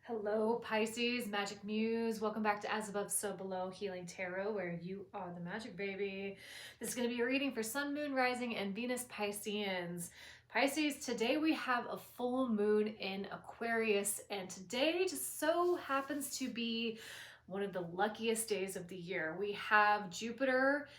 Hello, Pisces, Magic Muse. Welcome back to As Above, So Below Healing Tarot, where you are the magic baby. This is going to be a reading for Sun, Moon, Rising, and Venus Pisceans. Pisces, today we have a full moon in Aquarius, and today just so happens to be one of the luckiest days of the year. We have Jupiter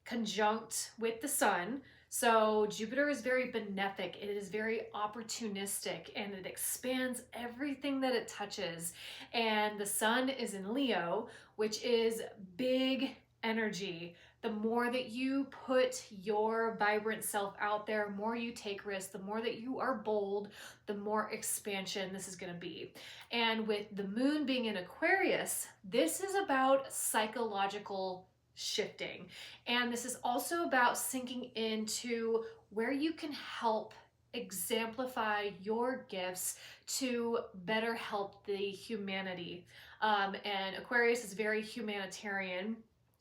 conjunct with the sun. So Jupiter is very benefic, it is very opportunistic, and it expands everything that it touches. And the sun is in Leo, which is big energy. The more that you put your vibrant self out there, the more you take risks, the more that you are bold, the more expansion this is going to be. And with the moon being in Aquarius, this is about psychological shifting. And this is also about sinking into where you can help exemplify your gifts to better help the humanity. And Aquarius is very humanitarian.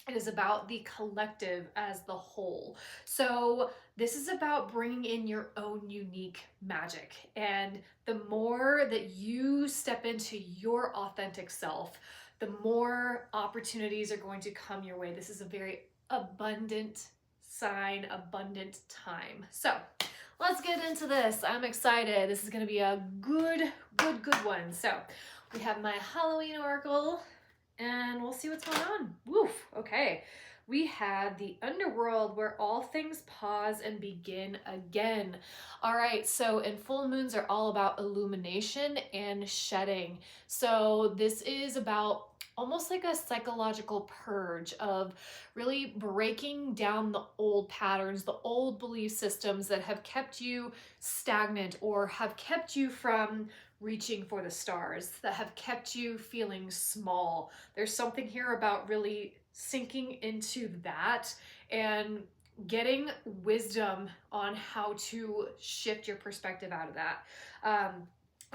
It is about the collective as the whole. So this is about bringing in your own unique magic. And the more that you step into your authentic self, the more opportunities are going to come your way. This is a very abundant sign, abundant time. So let's get into this. I'm excited. This is going to be a good one. So we have my Halloween oracle and we'll see what's going on. Woof. Okay. We have the underworld where all things pause and begin again. All right, so and full moons are all about illumination and shedding. So this is about almost like a psychological purge of really breaking down the old patterns, the old belief systems that have kept you stagnant or have kept you from reaching for the stars, that have kept you feeling small. There's something here about really sinking into that and getting wisdom on how to shift your perspective out of that.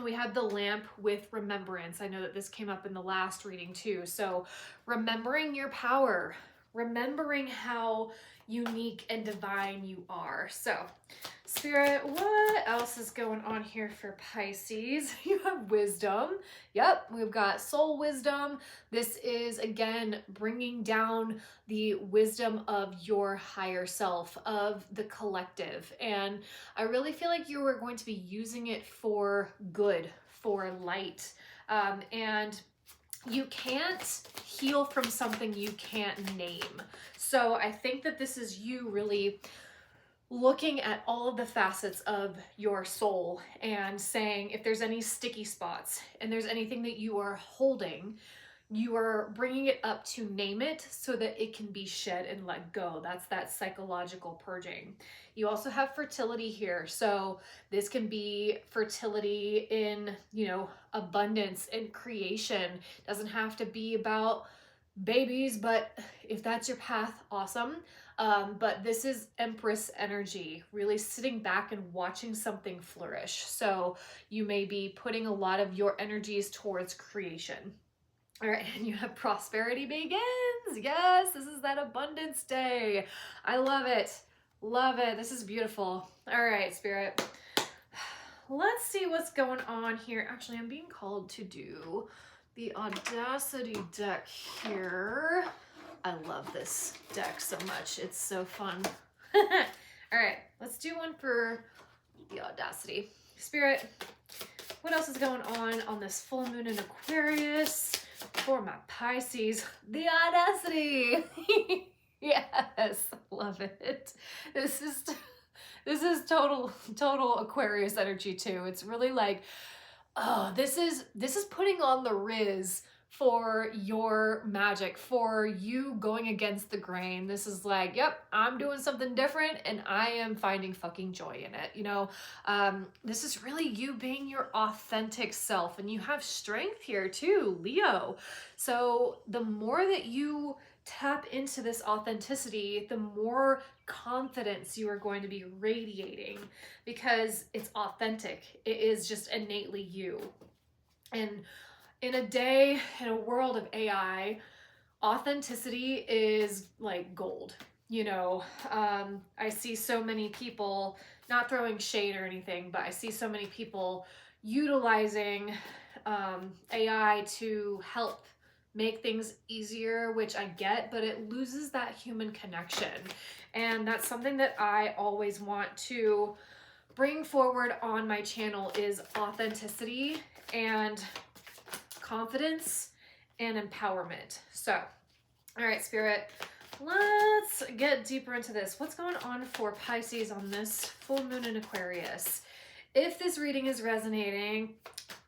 We have the lamp with remembrance. I know that this came up in the last reading too. So remembering your power, remembering how unique and divine you are. So Spirit, what else is going on here for Pisces? You have wisdom. Yep, we've got soul wisdom. This is, again, bringing down the wisdom of your higher self, of the collective. And I really feel like you are going to be using it for good, for light. And you can't heal from something you can't name. So I think that this is you really looking at all of the facets of your soul and saying if there's any sticky spots and there's anything that you are holding, you are bringing it up to name it so that it can be shed and let go. That's that psychological purging. You also have fertility here. So this can be fertility in, abundance and creation. It doesn't have to be about babies, but if that's your path, awesome. But this is Empress energy, really sitting back and watching something flourish. So you may be putting a lot of your energies towards creation. All right, and you have prosperity begins. Yes, this is that abundance day. I love it. Love it. This is beautiful. All right, Spirit. Let's see what's going on here. Actually, I'm being called to do the Audacity deck here. I love this deck so much. It's so fun. All right, let's do one for the Audacity. Spirit, what else is going on this full moon in Aquarius for my Pisces? The Audacity. Yes, love it. This is total Aquarius energy too. It's really like, oh, this is putting on the riz for your magic, for you going against the grain. This is like, yep, I'm doing something different and I am finding fucking joy in it. This is really you being your authentic self, and you have strength here too, Leo. So the more that you tap into this authenticity, the more confidence you are going to be radiating because it's authentic. It is just innately you. And in a day, in a world of AI, authenticity is like gold. I see so many people, not throwing shade or anything, but I see so many people utilizing AI to help make things easier, which I get, but it loses that human connection. And that's something that I always want to bring forward on my channel is authenticity and confidence and empowerment. So, all right, Spirit, let's get deeper into this. What's going on for Pisces on this full moon in Aquarius? If this reading is resonating,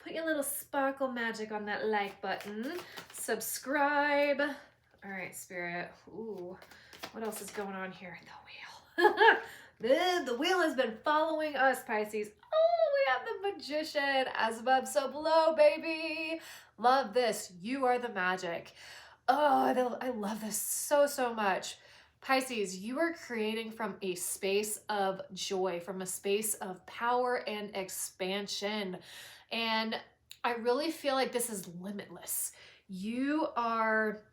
put your little sparkle magic on that like button. Subscribe. All right, Spirit. Ooh, what else is going on here? The wheel. The wheel has been following us, Pisces. Oh, we have the Magician. As above, so below, baby. Love this. You are the magic. Oh, I love this so, so much. Pisces, you are creating from a space of joy, from a space of power and expansion. And I really feel like this is limitless. You are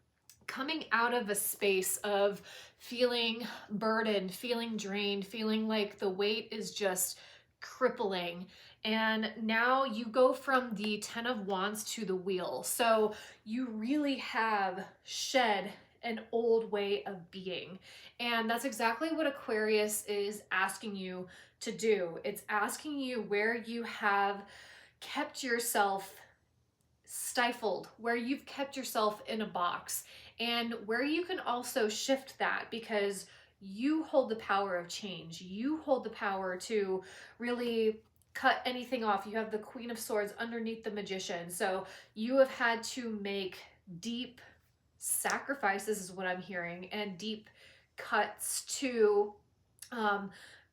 coming out of a space of feeling burdened, feeling drained, feeling like the weight is just crippling. And now you go from the 10 of Wands to the wheel. So you really have shed an old way of being. And that's exactly what Aquarius is asking you to do. It's asking you where you have kept yourself stifled, where you've kept yourself in a box, and where you can also shift that, because you hold the power of change. You hold the power to really cut anything off. You have the Queen of Swords underneath the Magician. So you have had to make deep sacrifices, is what I'm hearing, and deep cuts to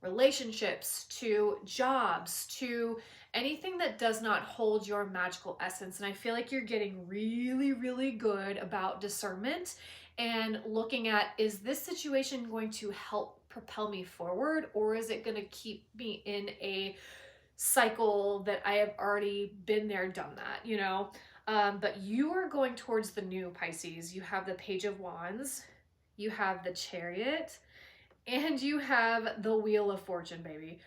relationships, to jobs, to anything that does not hold your magical essence. And I feel like you're getting really, really good about discernment and looking at, is this situation going to help propel me forward, or is it going to keep me in a cycle that I have already been there, done that, you know? But you are going towards the new, Pisces. You have the Page of Wands, you have the Chariot, and you have the Wheel of Fortune, baby.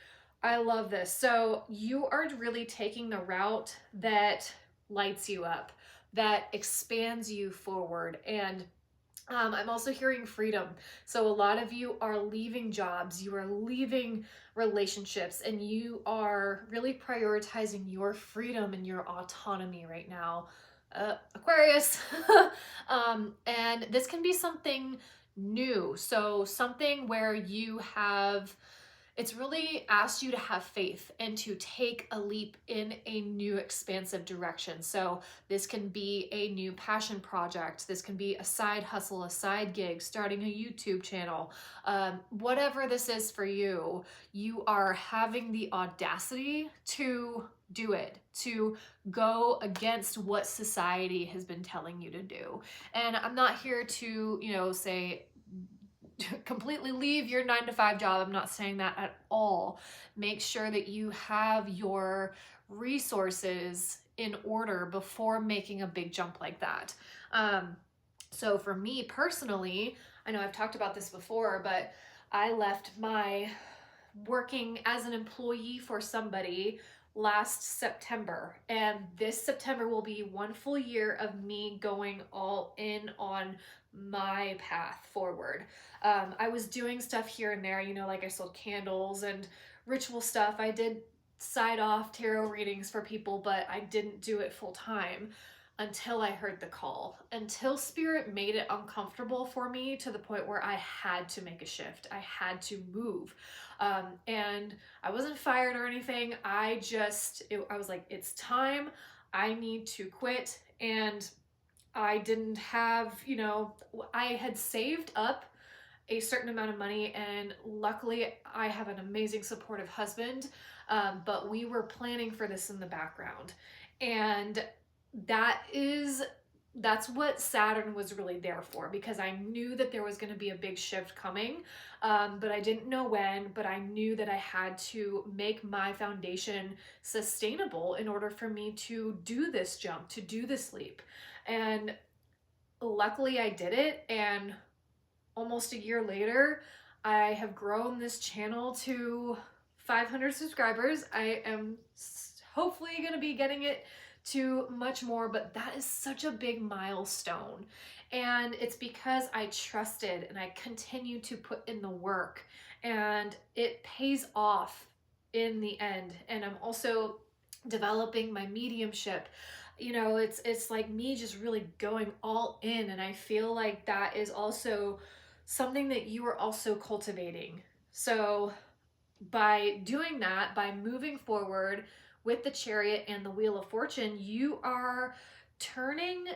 I love this. So you are really taking the route that lights you up, that expands you forward. And I'm also hearing freedom. So a lot of you are leaving jobs, you are leaving relationships, and you are really prioritizing your freedom and your autonomy right now. Aquarius. And this can be something new. So something where you have, it's really asked you to have faith and to take a leap in a new expansive direction. So this can be a new passion project. This can be a side hustle, a side gig, starting a YouTube channel. Whatever this is for you, you are having the audacity to do it, to go against what society has been telling you to do. And I'm not here to, you know, say, completely leave your 9-to-5 job. I'm not saying that at all. Make sure that you have your resources in order before making a big jump like that. So for me personally, I know I've talked about this before, but I left my working as an employee for somebody last September, and this September will be 1 full year of me going all in on my path forward. I was doing stuff here and there, you know, like I sold candles and ritual stuff. I did side off tarot readings for people, but I didn't do it full time until I heard the call, until Spirit made it uncomfortable for me to the point where I had to make a shift. I had to move. And I wasn't fired or anything. I was like, it's time. I need to quit. And I didn't have, you know, I had saved up a certain amount of money, and luckily I have an amazing supportive husband, but we were planning for this in the background. And that's what Saturn was really there for, because I knew that there was going to be a big shift coming, but I didn't know when, but I knew that I had to make my foundation sustainable in order for me to do this jump, to do this leap. And luckily I did it, and almost a year later, I have grown this channel to 500 subscribers. I am hopefully going to be getting it to much more, but that is such a big milestone. And it's because I trusted and I continue to put in the work, and it pays off in the end. And I'm also developing my mediumship. You know, it's like me just really going all in, and I feel like that is also something that you are also cultivating. So by doing that, by moving forward with the Chariot and the Wheel of Fortune, you are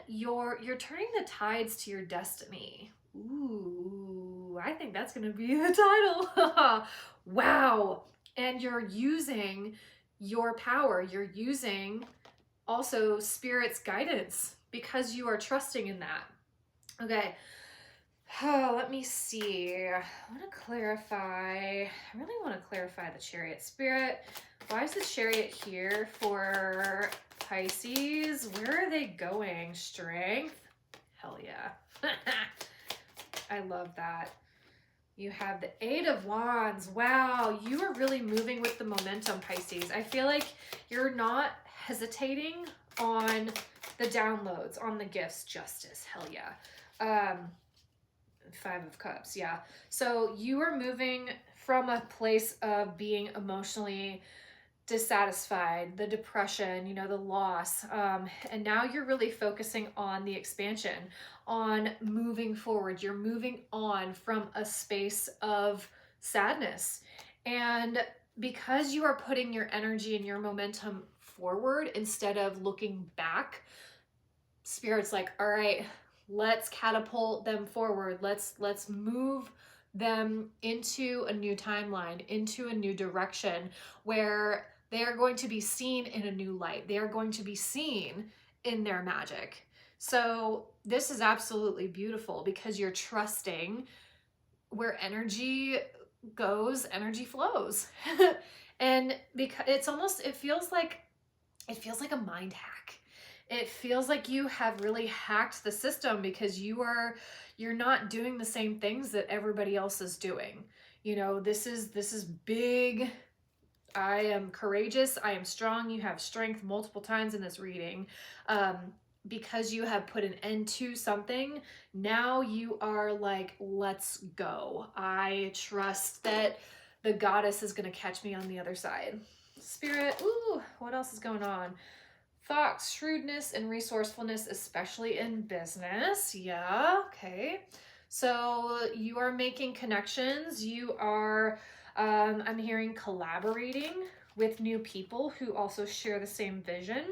you're turning the tides to your destiny. Ooh, I think that's going to be the title. Wow. And you're using your power. You're using also Spirit's guidance because you are trusting in that. Okay. Oh, let me see. I want to clarify. I really want to clarify the Chariot. Spirit, why is the Chariot here for Pisces? Where are they going? Strength? Hell yeah. I love that. You have the Eight of Wands. Wow, you are really moving with the momentum, Pisces. I feel like you're not hesitating on the downloads, on the gifts. Justice. Hell yeah. Five of Cups, yeah. So you are moving from a place of being emotionally dissatisfied, the depression, you know, the loss, and now you're really focusing on the expansion, on moving forward. You're moving on from a space of sadness, and because you are putting your energy and your momentum forward instead of looking back, Spirit's like, all right, let's catapult them forward. Let's move them into a new timeline, into a new direction where they are going to be seen in a new light. They are going to be seen in their magic. So this is absolutely beautiful because you're trusting where energy goes, energy flows. And because it feels like a mind hack. It feels like you have really hacked the system because you're not doing the same things that everybody else is doing. You know, this is big. I am courageous. I am strong. You have strength multiple times in this reading. Because you have put an end to something, now you are like, let's go. I trust that the goddess is going to catch me on the other side. Spirit, ooh, what else is going on? Fox, shrewdness and resourcefulness, especially in business. Yeah, okay. So you are making connections. You are, I'm hearing, collaborating with new people who also share the same vision.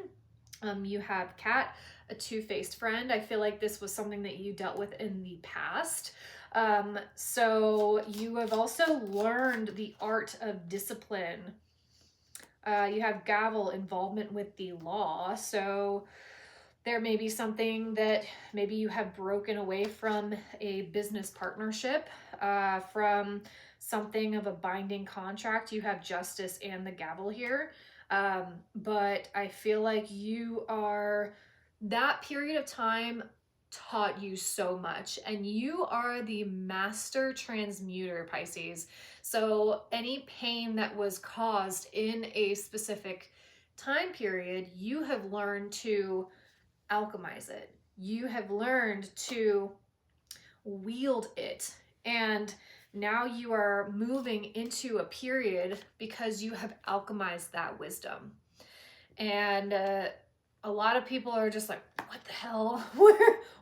You have Kat, a two-faced friend. I feel like this was something that you dealt with in the past. So you have also learned the art of discipline. You have Gavel, involvement with the law. So there may be something that maybe you have broken away from a business partnership, from something of a binding contract. You have Justice and the Gavel here. But I feel like that period of time taught you so much, and you are the master transmuter, Pisces. So any pain that was caused in a specific time period, you have learned to alchemize it. You have learned to wield it. And now you are moving into a period because you have alchemized that wisdom. And a lot of people are just like, what the hell?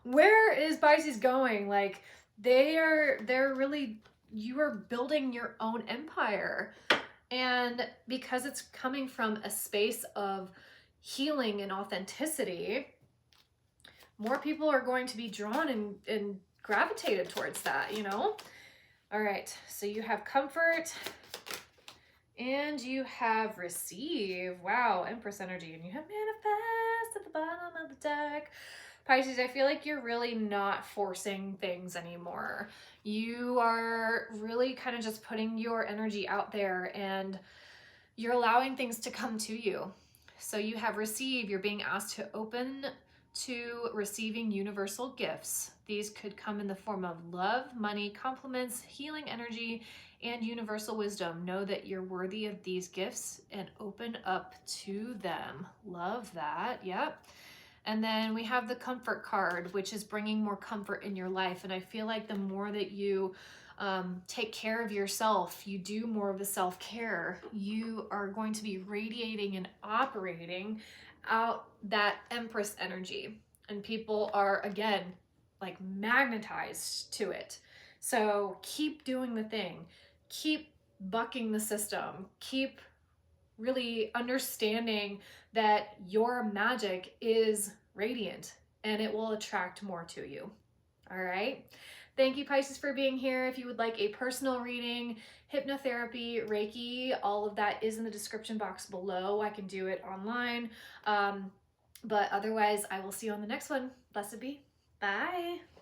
Where is Pisces going? Like, they're really, you are building your own empire. And because it's coming from a space of healing and authenticity, more people are going to be drawn and gravitated towards that, you know? All right, so you have comfort and you have receive. Wow, Empress energy. And you have manifest at the bottom of the deck. Pisces, I feel like you're really not forcing things anymore. You are really kind of just putting your energy out there and you're allowing things to come to you. So you have receive. You're being asked to open to receiving universal gifts. These could come in the form of love, money, compliments, healing energy, and universal wisdom. Know that you're worthy of these gifts and open up to them. Love that. Yep. And then we have the comfort card, which is bringing more comfort in your life. And I feel like the more that you take care of yourself, you do more of the self-care, you are going to be radiating and operating out that Empress energy. And people are, again, like magnetized to it. So keep doing the thing. Keep bucking the system. Keep really understanding that your magic is radiant and it will attract more to you. All right. Thank you, Pisces, for being here. If you would like a personal reading, hypnotherapy, Reiki, all of that is in the description box below. I can do it online. But otherwise, I will see you on the next one. Blessed be. Bye.